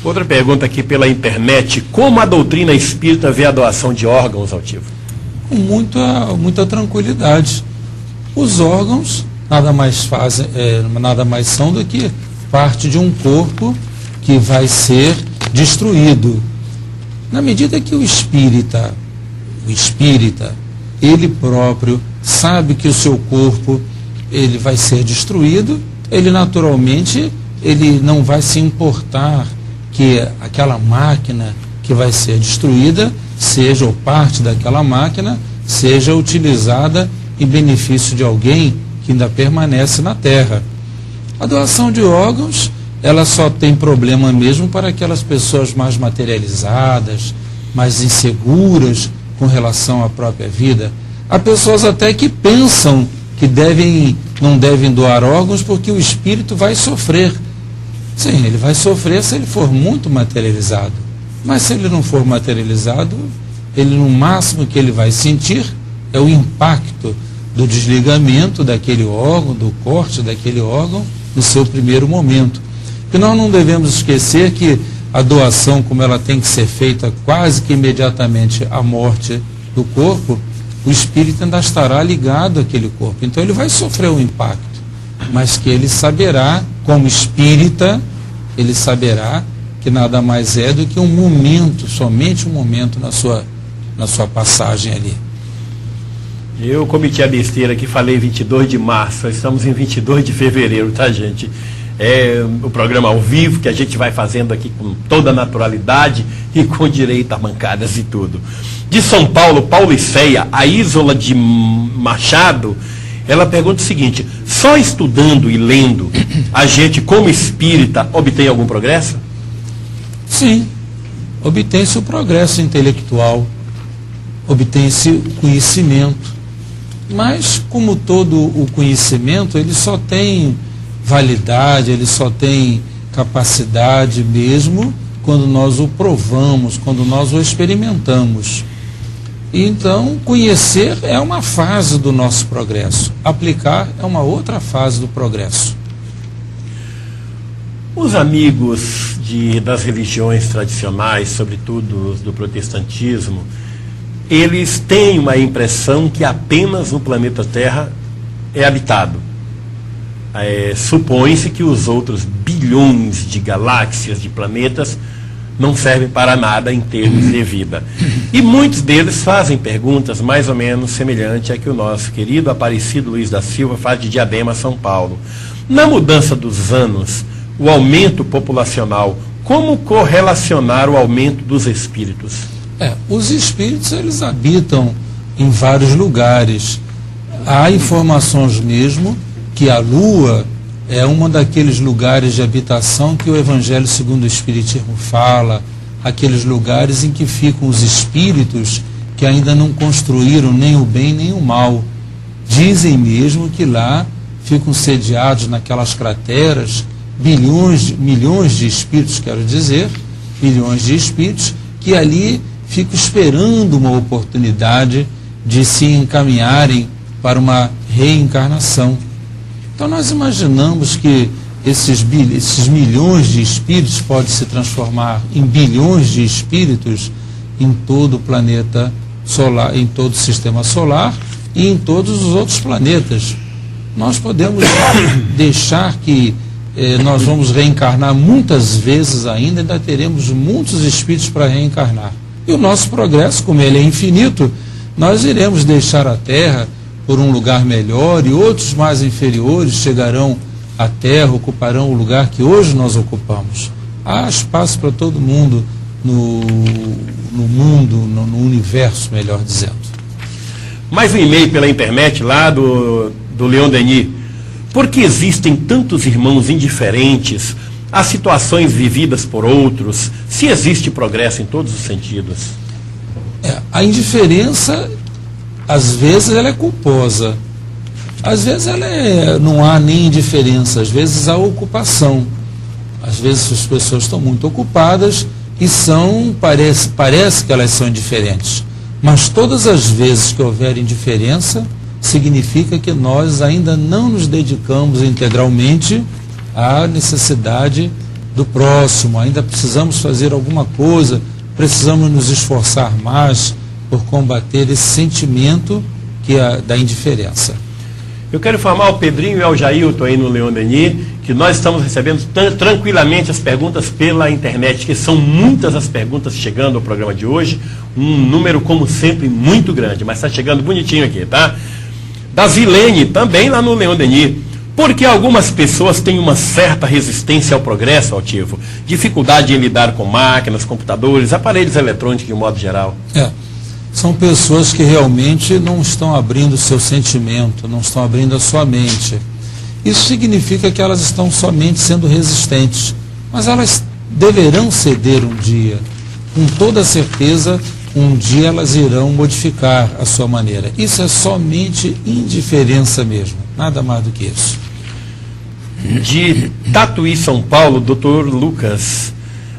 Outra pergunta aqui pela internet: como a doutrina espírita vê a doação de órgãos, Altivo? Com muita tranquilidade. Os órgãos nada mais são do que parte de um corpo que vai ser destruído. Na medida que o espírita, ele próprio sabe que o seu corpo ele vai ser destruído, ele naturalmente ele não vai se importar que aquela máquina que vai ser destruída seja, ou parte daquela máquina, seja utilizada em benefício de alguém que ainda permanece na Terra. A doação de órgãos, ela só tem problema mesmo para aquelas pessoas mais materializadas, mais inseguras com relação à própria vida. Há pessoas até que pensam que não devem doar órgãos porque o espírito vai sofrer. Sim, ele vai sofrer se ele for muito materializado. Mas se ele não for materializado, ele no máximo que ele vai sentir é o impacto do desligamento daquele órgão, do corte daquele órgão no seu primeiro momento. E nós não devemos esquecer que a doação, como ela tem que ser feita quase que imediatamente à morte do corpo, o espírito ainda estará ligado àquele corpo. Então ele vai sofrer um impacto, mas que ele saberá, como espírita, ele saberá que nada mais é do que um momento, somente um momento na sua passagem ali. Eu cometi a besteira que falei 22 de março, nós estamos em 22 de fevereiro, tá, gente? É o programa ao vivo que a gente vai fazendo aqui com toda a naturalidade e com direito a mancadas e tudo. De São Paulo, Pauliceia, a Ísola de Machado, ela pergunta o seguinte: só estudando e lendo, a gente, como espírita, obtém algum progresso? Sim, obtém-se o progresso intelectual, obtém-se o conhecimento. Mas, como todo o conhecimento, ele só tem validade, ele só tem capacidade mesmo quando nós o provamos, quando nós o experimentamos. Então, conhecer é uma fase do nosso progresso, aplicar é uma outra fase do progresso. Os amigos das religiões tradicionais, sobretudo do protestantismo, eles têm uma impressão que apenas o planeta Terra é habitado. Supõe-se que os outros bilhões de galáxias, de planetas, não servem para nada em termos de vida. E muitos deles fazem perguntas mais ou menos semelhantes a que o nosso querido Aparecido Luiz da Silva faz de Diadema, São Paulo. Na mudança dos anos, o aumento populacional, como correlacionar o aumento dos espíritos? Os espíritos, eles habitam em vários lugares. Há informações mesmo que a Lua é um daqueles lugares de habitação que o Evangelho segundo o Espiritismo fala, aqueles lugares em que ficam os espíritos que ainda não construíram nem o bem nem o mal. Dizem mesmo que lá ficam sediados naquelas crateras milhões de espíritos, quero dizer, milhões de espíritos que ali ficam esperando uma oportunidade de se encaminharem para uma reencarnação. Então nós imaginamos que esses milhões de espíritos podem se transformar em bilhões de espíritos em todo o planeta solar, em todo o sistema solar e em todos os outros planetas. Nós podemos deixar que nós vamos reencarnar muitas vezes ainda teremos muitos espíritos para reencarnar. E o nosso progresso, como ele é infinito, nós iremos deixar a Terra por um lugar melhor e outros mais inferiores chegarão à Terra, ocuparão o lugar que hoje nós ocupamos. Há espaço para todo mundo no universo, melhor dizendo. Mais um e-mail pela internet lá do Leon Denis. Por que existem tantos irmãos indiferentes às situações vividas por outros, se existe progresso em todos os sentidos? A indiferença, às vezes, ela é culposa. Às vezes não há nem indiferença, às vezes há ocupação. Às vezes as pessoas estão muito ocupadas e parece que elas são indiferentes. Mas todas as vezes que houver indiferença, significa que nós ainda não nos dedicamos integralmente à necessidade do próximo, ainda precisamos fazer alguma coisa, precisamos nos esforçar mais por combater esse sentimento que é da indiferença. Eu quero informar ao Pedrinho e ao Jailton aí no Leon Denis que nós estamos recebendo tranquilamente as perguntas pela internet, que são muitas as perguntas chegando ao programa de hoje, um número, como sempre, muito grande, mas está chegando bonitinho aqui, tá? Da Zilene, também lá no Leon Denis. Porque algumas pessoas têm uma certa resistência ao progresso, Altivo, dificuldade em lidar com máquinas, computadores, aparelhos eletrônicos de um modo geral. São pessoas que realmente não estão abrindo o seu sentimento, não estão abrindo a sua mente. Isso significa que elas estão somente sendo resistentes, mas elas deverão ceder um dia. Com toda certeza, um dia elas irão modificar a sua maneira. Isso é somente indiferença mesmo, nada mais do que isso. De Tatuí, São Paulo, Dr. Lucas.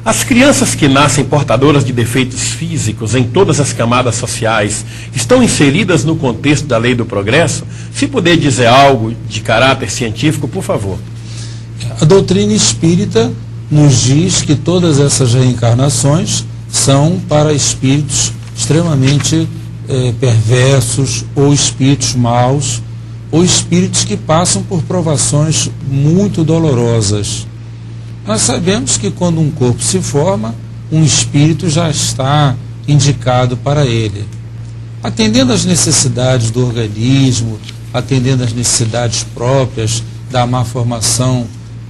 As crianças que nascem portadoras de defeitos físicos em todas as camadas sociais estão inseridas no contexto da lei do progresso? Se puder dizer algo de caráter científico, por favor. A doutrina espírita nos diz que todas essas reencarnações são para espíritos extremamente perversos, ou espíritos maus, ou espíritos que passam por provações muito dolorosas. Nós sabemos que quando um corpo se forma, um espírito já está indicado para ele. Atendendo às necessidades do organismo, atendendo às necessidades próprias da má formação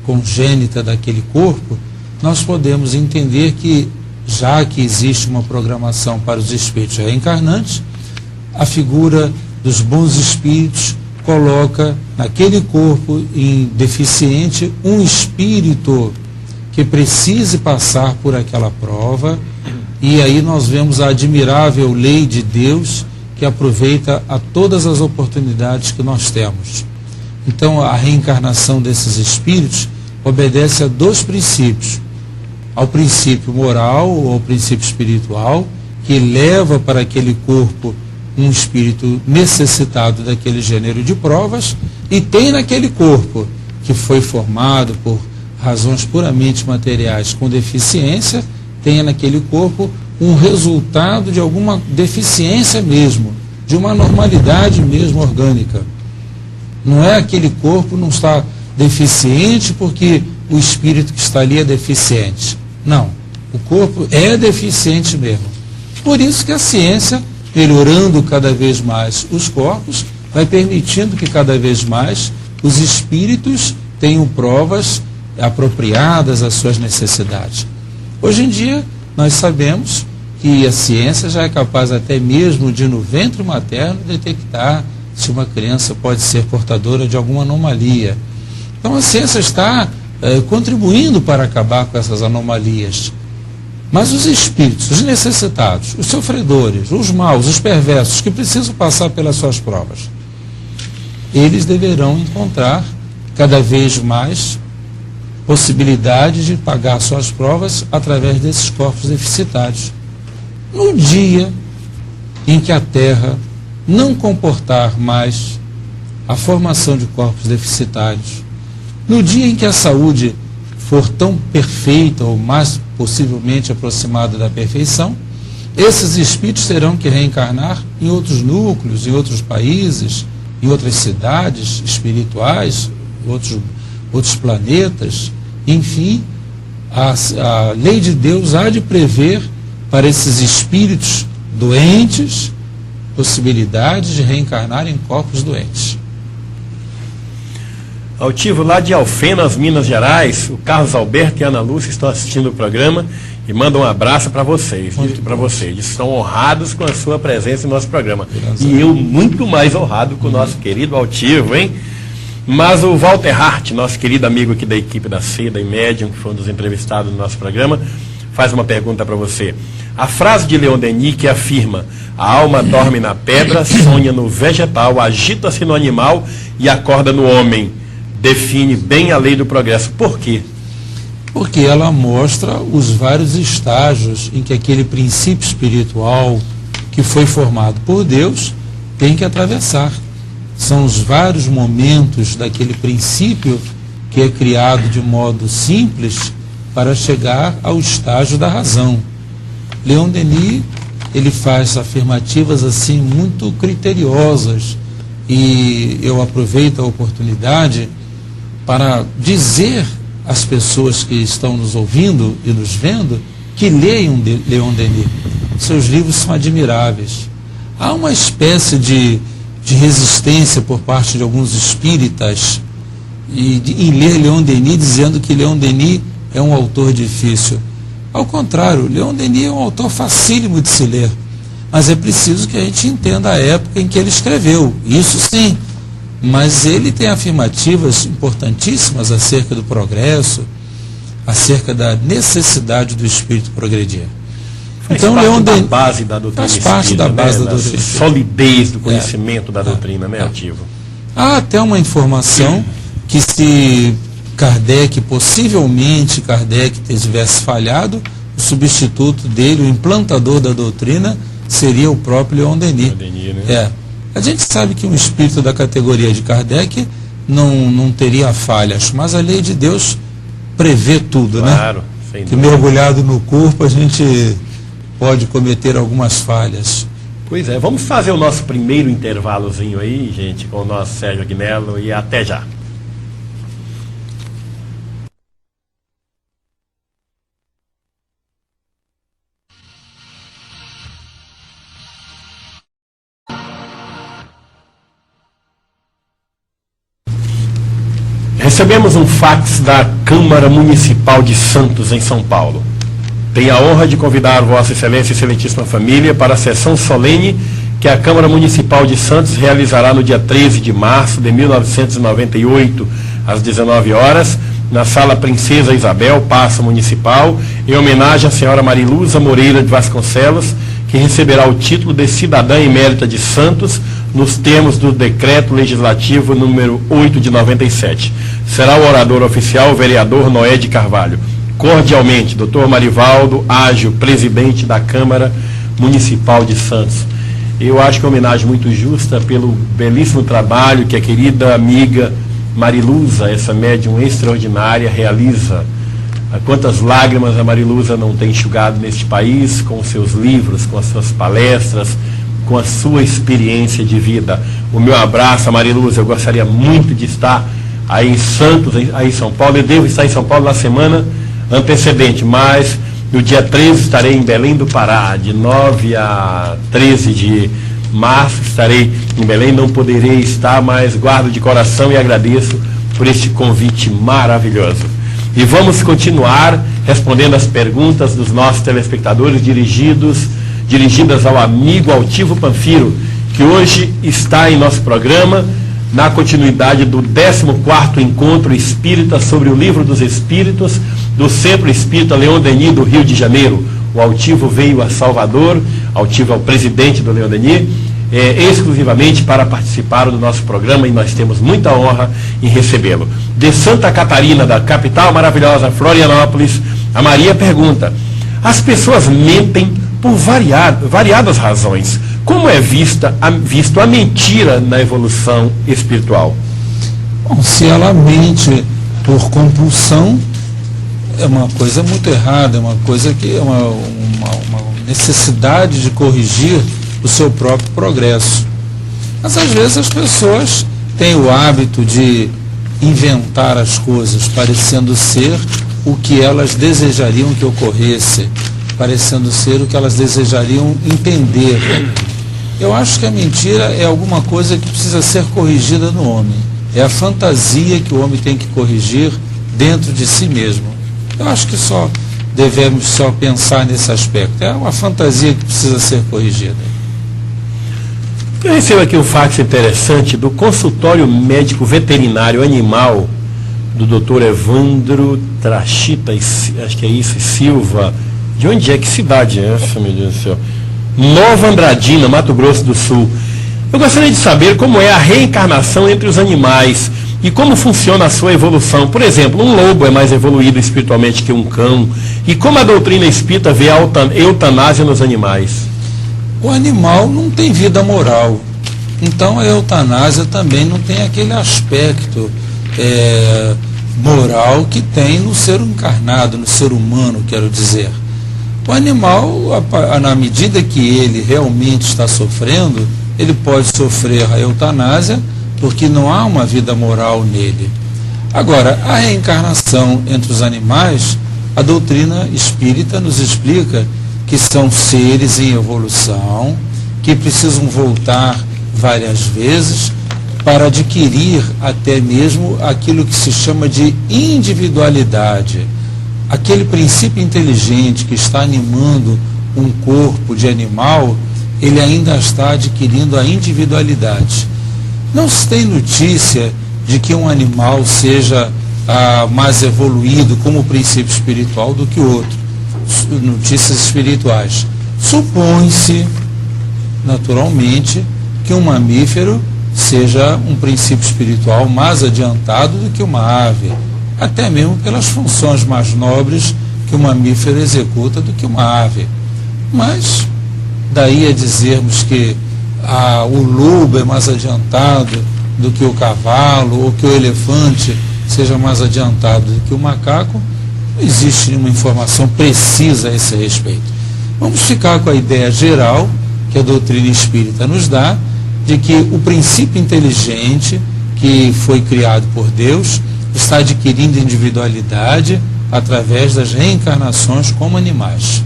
congênita daquele corpo, nós podemos entender que, já que existe uma programação para os espíritos reencarnantes, a figura dos bons espíritos coloca naquele corpo deficiente um espírito que precise passar por aquela prova, e aí nós vemos a admirável lei de Deus que aproveita a todas as oportunidades que nós temos. Então a reencarnação desses espíritos obedece a dois princípios: ao princípio moral ou ao princípio espiritual, que leva para aquele corpo um espírito necessitado daquele gênero de provas, e tem naquele corpo que foi formado por razões puramente materiais com deficiência, tem naquele corpo um resultado de alguma deficiência mesmo, de uma normalidade mesmo orgânica. Não é aquele corpo não está deficiente porque o espírito que está ali é deficiente. Não, o corpo é deficiente mesmo. Por isso que a ciência, melhorando cada vez mais os corpos, vai permitindo que cada vez mais os espíritos tenham provas apropriadas às suas necessidades. Hoje em dia, nós sabemos que a ciência já é capaz até mesmo de, no ventre materno, detectar se uma criança pode ser portadora de alguma anomalia. Então a ciência está contribuindo para acabar com essas anomalias. Mas os espíritos, os necessitados, os sofredores, os maus, os perversos, que precisam passar pelas suas provas, eles deverão encontrar cada vez mais possibilidade de pagar suas provas através desses corpos deficitários. No dia em que a Terra não comportar mais a formação de corpos deficitários, no dia em que a saúde for tão perfeita ou mais possivelmente aproximada da perfeição, esses espíritos terão que reencarnar em outros núcleos, em outros países, em outras cidades espirituais, outros planetas. Enfim, a lei de Deus há de prever para esses espíritos doentes possibilidade de reencarnar em corpos doentes. Altivo, lá de Alfenas, Minas Gerais, o Carlos Alberto e a Ana Lúcia estão assistindo o programa e mandam um abraço para vocês. Eles estão honrados com a sua presença no nosso programa. E eu muito mais honrado com o nosso querido Altivo, hein? Mas o Walter Hart, nosso querido amigo aqui da equipe da Seda e Médium, que foi um dos entrevistados no nosso programa, faz uma pergunta para você. A frase de Leon Denis que afirma: a alma dorme na pedra, sonha no vegetal, agita-se no animal e acorda no homem, define bem a lei do progresso. Por quê? Porque ela mostra os vários estágios em que aquele princípio espiritual que foi formado por Deus tem que atravessar. São os vários momentos daquele princípio que é criado de modo simples, para chegar ao estágio da razão. Leon Denis, ele faz afirmativas assim muito criteriosas, e eu aproveito a oportunidade para dizer às pessoas que estão nos ouvindo e nos vendo que leiam Leon Denis. Seus livros são admiráveis. Há uma espécie de resistência por parte de alguns espíritas em ler Leon Denis, dizendo que Leon Denis é um autor difícil. Ao contrário, Leon Denis é um autor facílimo de se ler, mas é preciso que a gente entenda a época em que ele escreveu, isso sim, mas ele tem afirmativas importantíssimas acerca do progresso, acerca da necessidade do espírito progredir. Então, Leon Denis base da doutrina faz parte da base da doutrina, solidez do conhecimento da doutrina, né, Altivo? Há até uma informação que, se Kardec, possivelmente Kardec tivesse falhado, o substituto dele, o implantador da doutrina, seria o próprio Leon Denis. Né? A gente sabe que um espírito da categoria de Kardec não teria falhas, mas a lei de Deus prevê tudo, claro, né? Sem que dúvida. Mergulhado no corpo a gente pode cometer algumas falhas. Pois é, vamos fazer o nosso primeiro intervalozinho aí, gente, com o nosso Sérgio Agnello, e até já. Recebemos um fax da Câmara Municipal de Santos, em São Paulo. Tenho a honra de convidar Vossa Excelência e Excelentíssima Família para a sessão solene que a Câmara Municipal de Santos realizará no dia 13 de março de 1998, às 19 horas, na Sala Princesa Isabel, Paço Municipal, em homenagem à senhora Mariluza Moreira de Vasconcelos, que receberá o título de Cidadã Emérita de Santos, nos termos do Decreto Legislativo número 8 de 97. Será o orador oficial o vereador Noé de Carvalho. Cordialmente, Dr. Marivaldo Ágio, presidente da Câmara Municipal de Santos. Eu acho que é uma homenagem muito justa pelo belíssimo trabalho que a querida amiga Mariluza, essa médium extraordinária, realiza. Quantas lágrimas a Mariluza não tem enxugado neste país, com os seus livros, com as suas palestras, com a sua experiência de vida. O meu abraço a Mariluza. Eu gostaria muito de estar aí em Santos, aí em São Paulo. Eu devo estar em São Paulo na semana antecedente, mas no dia 13 estarei em Belém do Pará, de 9 a 13 de março estarei em Belém. Não poderei estar, mas guardo de coração e agradeço por este convite maravilhoso. E vamos continuar respondendo as perguntas dos nossos telespectadores dirigidas ao amigo Altivo Panfiro, que hoje está em nosso programa, na continuidade do 14º Encontro Espírita sobre o Livro dos Espíritos, do Centro Espírita Leon Denis do Rio de Janeiro. O Altivo veio a Salvador, Altivo é o presidente do Leon Denis, exclusivamente para participar do nosso programa, e nós temos muita honra em recebê-lo. De Santa Catarina, da capital maravilhosa Florianópolis, a Maria pergunta: as pessoas mentem por variadas razões. Como é visto a mentira na evolução espiritual? Bom, se ela mente por compulsão, é uma coisa muito errada, é uma coisa que é uma necessidade de corrigir o seu próprio progresso. Mas às vezes as pessoas têm o hábito de inventar as coisas, parecendo ser o que elas desejariam que ocorresse, parecendo ser o que elas desejariam entender. Eu acho que a mentira é alguma coisa que precisa ser corrigida no homem. É a fantasia que o homem tem que corrigir dentro de si mesmo. Eu acho que só devemos só pensar nesse aspecto. É uma fantasia que precisa ser corrigida. Eu recebo aqui um fax interessante do consultório médico veterinário animal do Dr. Evandro Trachita, acho que é isso, Silva. De onde é? Que cidade é essa, meu Deus do céu? Nova Andradina, Mato Grosso do Sul. Eu gostaria de saber como é a reencarnação entre os animais e como funciona a sua evolução. Por exemplo, um lobo é mais evoluído espiritualmente que um cão. E como a doutrina espírita vê a eutanásia nos animais? O animal não tem vida moral. Então a eutanásia também não tem aquele aspecto moral que tem no ser encarnado, no ser humano, quero dizer. O animal, na medida que ele realmente está sofrendo, ele pode sofrer a eutanásia, porque não há uma vida moral nele. Agora, a reencarnação entre os animais, a doutrina espírita nos explica que são seres em evolução, que precisam voltar várias vezes para adquirir até mesmo aquilo que se chama de individualidade. Aquele princípio inteligente que está animando um corpo de animal, ele ainda está adquirindo a individualidade. Não se tem notícia de que um animal seja mais evoluído como princípio espiritual do que o outro. Notícias espirituais. Supõe-se, naturalmente, que um mamífero seja um princípio espiritual mais adiantado do que uma ave, até mesmo pelas funções mais nobres que o mamífero executa do que uma ave. Mas, daí a dizermos que o lobo é mais adiantado do que o cavalo, ou que o elefante seja mais adiantado do que o macaco, não existe nenhuma informação precisa a esse respeito. Vamos ficar com a ideia geral que a doutrina espírita nos dá, de que o princípio inteligente que foi criado por Deus está adquirindo individualidade através das reencarnações como animais.